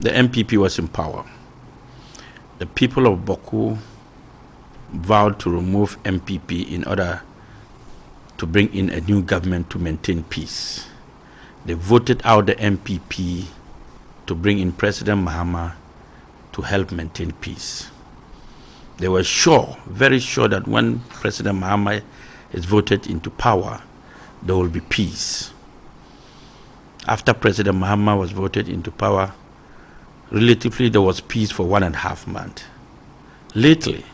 the MPP was in power. The people of Bawku vowed to remove MPP in order to bring in a new government to maintain peace. They voted out the MPP to bring in President Mahama to help maintain peace. They were sure, very sure, that when President Mahama is voted into power, there will be peace. After President Mahama was voted into power, relatively there was peace for 1.5 months. Lately,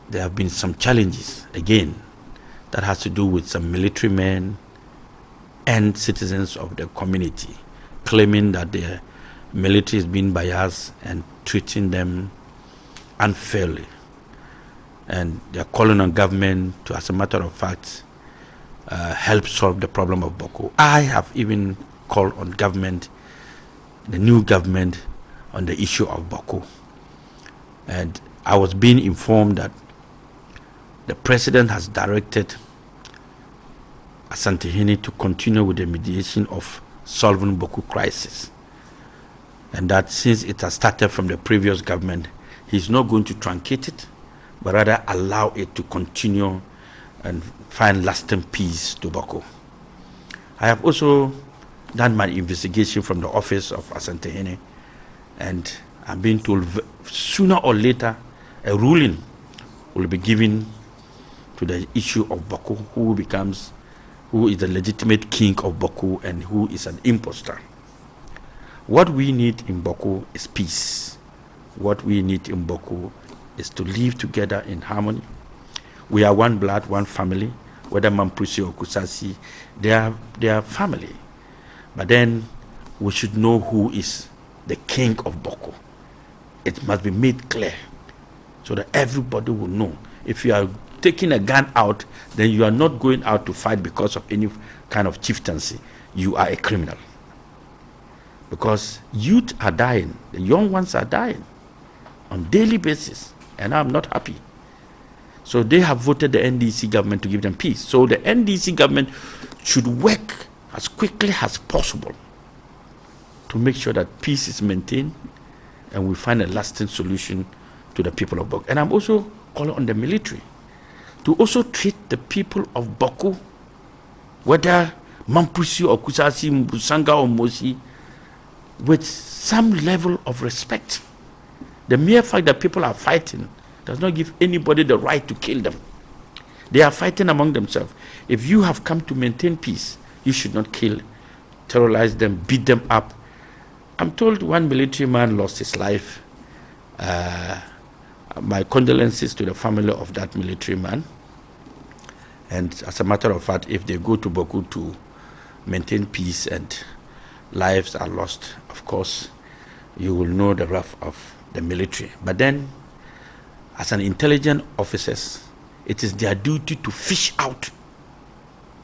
there have been some challenges, again, that has to do with some military men and citizens of the community claiming that the military is being biased and treating them unfairly. And they are calling on government to, as a matter of fact, help solve the problem of Bawku. I have even called on government, the new government, on the issue of Bawku. And I was being informed that the president has directed Asante to continue with the mediation of solving Bawku crisis. And that since it has started from the previous government, he's not going to truncate it, but rather allow it to continue and find lasting peace to Bawku. I have also done my investigation from the office of Asante, and I'm being told sooner or later a ruling will be given to the issue of Bawku, who is the legitimate king of Bawku and who is an impostor. What we need in Bawku is peace. What we need in Bawku is to live together in harmony. We are one blood, one family. Whether Mampusi or Kusasi, they are family. But then we should know who is the king of Bawku. It must be made clear so that everybody will know. If you are taking a gun out, then you are not going out to fight because of any kind of chieftaincy. You are a criminal. Because youth are dying, the young ones are dying on daily basis, and I'm not happy. So they have voted the NDC government to give them peace. So the NDC government should work as quickly as possible to make sure that peace is maintained and we find a lasting solution to the people of Bawku. And I'm also calling on the military to also treat the people of Bawku, whether Mampusi or Kusasi, Mbusanga or Mosi, with some level of respect. The mere fact that people are fighting does not give anybody the right to kill them. They are fighting among themselves. If you have come to maintain peace, you should not kill, terrorize them, beat them up. I'm told one military man lost his life. My condolences to the family of that military man. And as a matter of fact, if they go to Bawku to maintain peace and lives are lost, of course, you will know the wrath of the military. But then, as an intelligence officers, it is their duty to fish out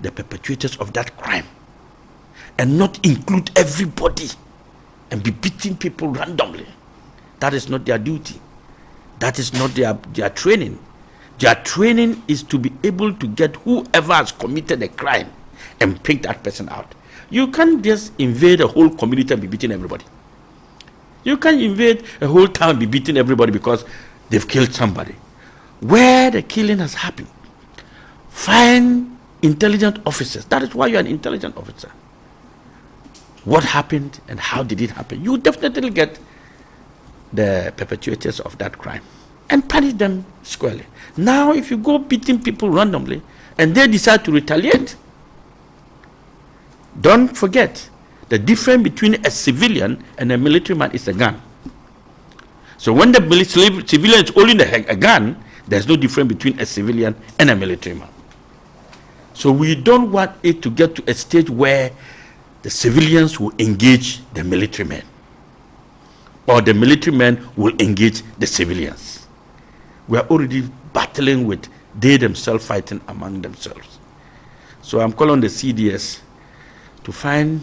the perpetrators of that crime and not include everybody and be beating people randomly. That is not their duty. That is not their training. Their training is to be able to get whoever has committed a crime and pick that person out. You can't just invade a whole community and be beating everybody. You can't invade a whole town and be beating everybody because they've killed somebody. Where the killing has happened, find intelligent officers. That is why you're an intelligent officer. What happened and how did it happen? You definitely get the perpetrators of that crime and punish them squarely. Now, if you go beating people randomly and they decide to retaliate, don't forget the difference between a civilian and a military man is a gun. So when the civilian is holding a gun, there's no difference between a civilian and a military man. So we don't want it to get to a stage where the civilians will engage the military men, or the military men will engage the civilians. We are already battling with they themselves fighting among themselves. So I'm calling on the CDS to find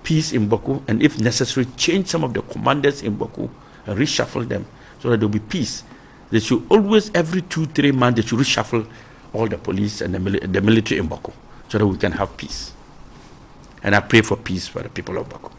peace in Bawku, and if necessary, change some of the commanders in Bawku and reshuffle them so that there will be peace. They should always, every 2-3 months, they should reshuffle all the police and the military in Bawku so that we can have peace. And I pray for peace for the people of Bawku.